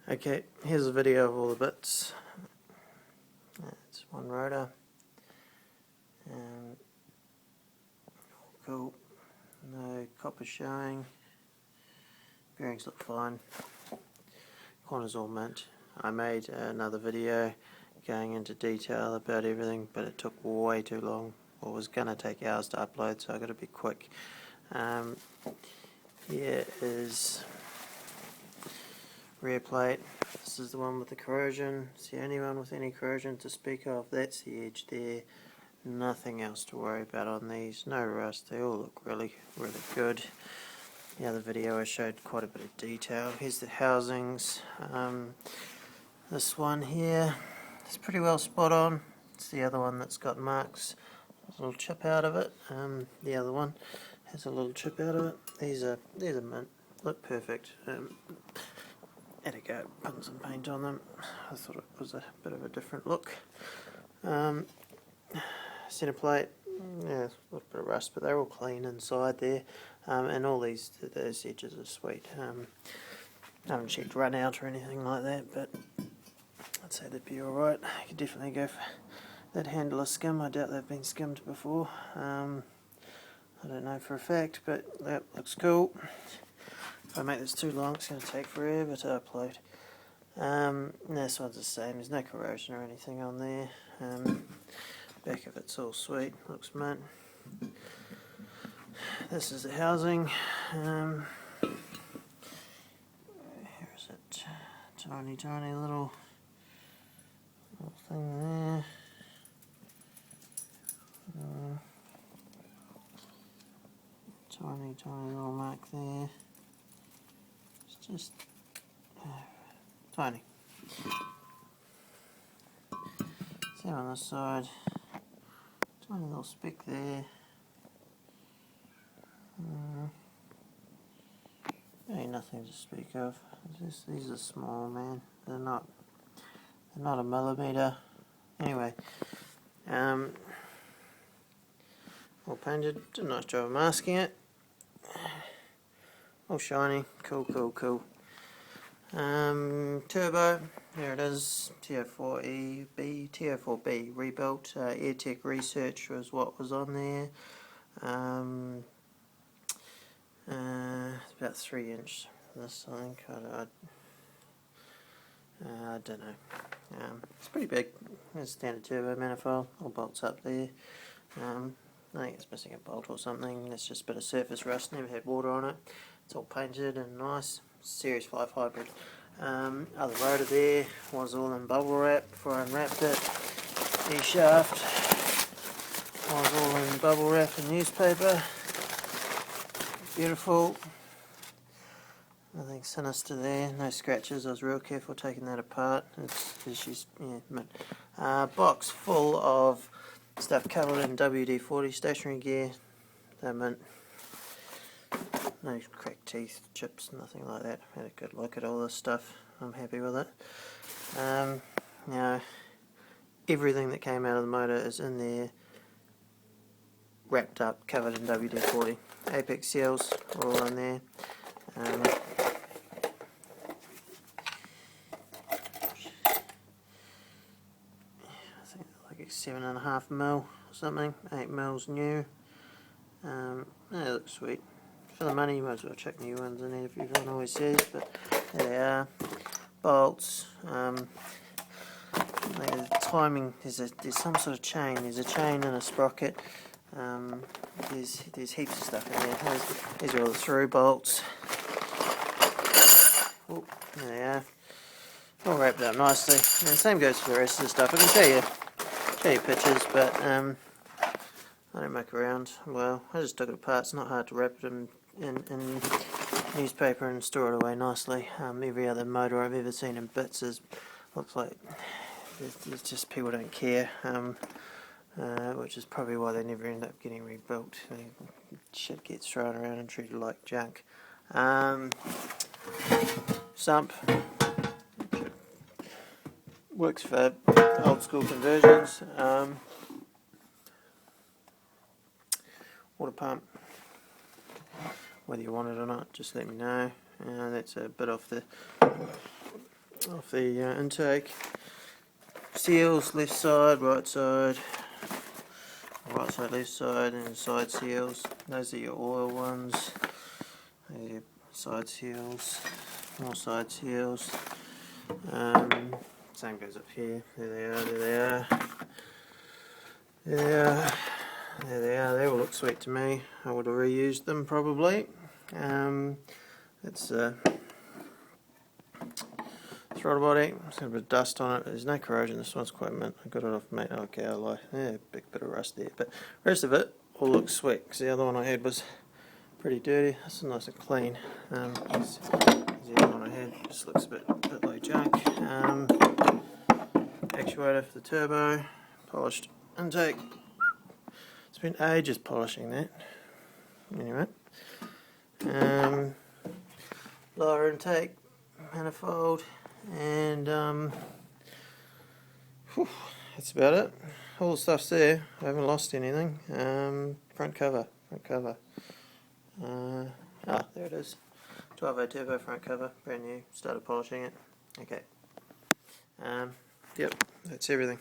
Okay, here's a video of all the bits. It's one rotor. Cool. No copper showing. Bearings look fine. Corners all mint. I made another video going into detail about everything, but it took way too long. Well, it was going to take hours to upload, so I got to be quick. Here is rear plate. This is the one with the corrosion. It's the only one with any corrosion to speak of. That's the edge there. Nothing else to worry about on these. No rust. They all look really good. The other video I showed quite a bit of detail. Here's the housings. This one here is pretty well spot on. It's the other one that's got marks. There's a little chip out of it. The other one has a little chip out of it. These are mint. Look perfect. Had to go put some paint on them. I thought it was a bit of a different look. Centre plate, yeah, a little bit of rust, but they're all clean inside there. And all those edges are sweet. I haven't checked run out or anything like that, but I'd say they'd be alright. You could definitely go for that handle a skim. I doubt they've been skimmed before. I don't know for a fact, but that looks cool. If I make this too long, it's going to take forever to upload. This one's the same. There's no corrosion or anything on there. Back of it's all sweet. Looks mint. This is the housing. Here is it. Tiny little thing there. Tiny little mark there. It's just tiny. Same on this side. Tiny little speck there. Ain't nothing to speak of. These are small, man. They're not a millimetre. Anyway, all painted. Did a nice job of masking it. All shiny. Cool. Turbo. There it is. TO4B rebuilt. AirTech Research was what was on there. It's about 3 inch. This I think. I don't know. It's pretty big. It's a standard turbo manifold. All bolts up there. I think it's missing a bolt or something. It's just a bit of surface rust. Never had water on it. It's all painted and nice. Series 5 hybrid. Other rotor there was all in bubble wrap before I unwrapped it. E-shaft was all in bubble wrap and newspaper. Beautiful. Nothing sinister there. No scratches. I was real careful taking that apart. It's mint. Box full of stuff covered in WD-40 stationary gear. They're mint. No cracked teeth, chips, nothing like that. Had a good look at all this stuff. I'm happy with it. Now, everything that came out of the motor is in there, wrapped up, covered in WD-40. Apex seals are all in there. I think like 7.5 mil or something. 8 mils new. They look sweet. For the money, you might as well chuck new ones in there if everyone always says, but there they are. Bolts. The timing, there's some sort of chain. There's a chain and a sprocket. There's heaps of stuff in there. These are all the through bolts. Oh, there they are. All wrapped up nicely. And the same goes for the rest of the stuff. I can show you pictures, but I don't muck around. Well, I just took it apart. It's not hard to wrap it in newspaper and store it away nicely. Every other motor I've ever seen in bits looks like it's just people don't care, which is probably why they never end up getting rebuilt. Shit gets thrown around and treated like junk. Sump works for old school conversions. Water pump. Whether you want it or not, just let me know. That's a bit off the off the intake. Seals, left side, right side, left side, and side seals. Those are your oil ones. These are your side seals, more side seals. Same goes up here. There they are, there they are. There they are. There they are. They all look sweet to me. I would have reused them probably. It's throttle body. There's a bit of dust on it. There's no corrosion. This one's quite mint. I got it off mate. Okay, I lie. Yeah, big bit of rust there. But the rest of it all looks sweet. Because the other one I had was pretty dirty. This is nice and clean. The other one I had just looks a bit like junk. Actuator for the turbo. Polished intake. It's been ages polishing that. Anyway. Lower intake, manifold, and that's about it. All the stuff's there. I haven't lost anything. Front cover. There it is. 12A turbo front cover, brand new. Started polishing it. Okay. Yep, that's everything.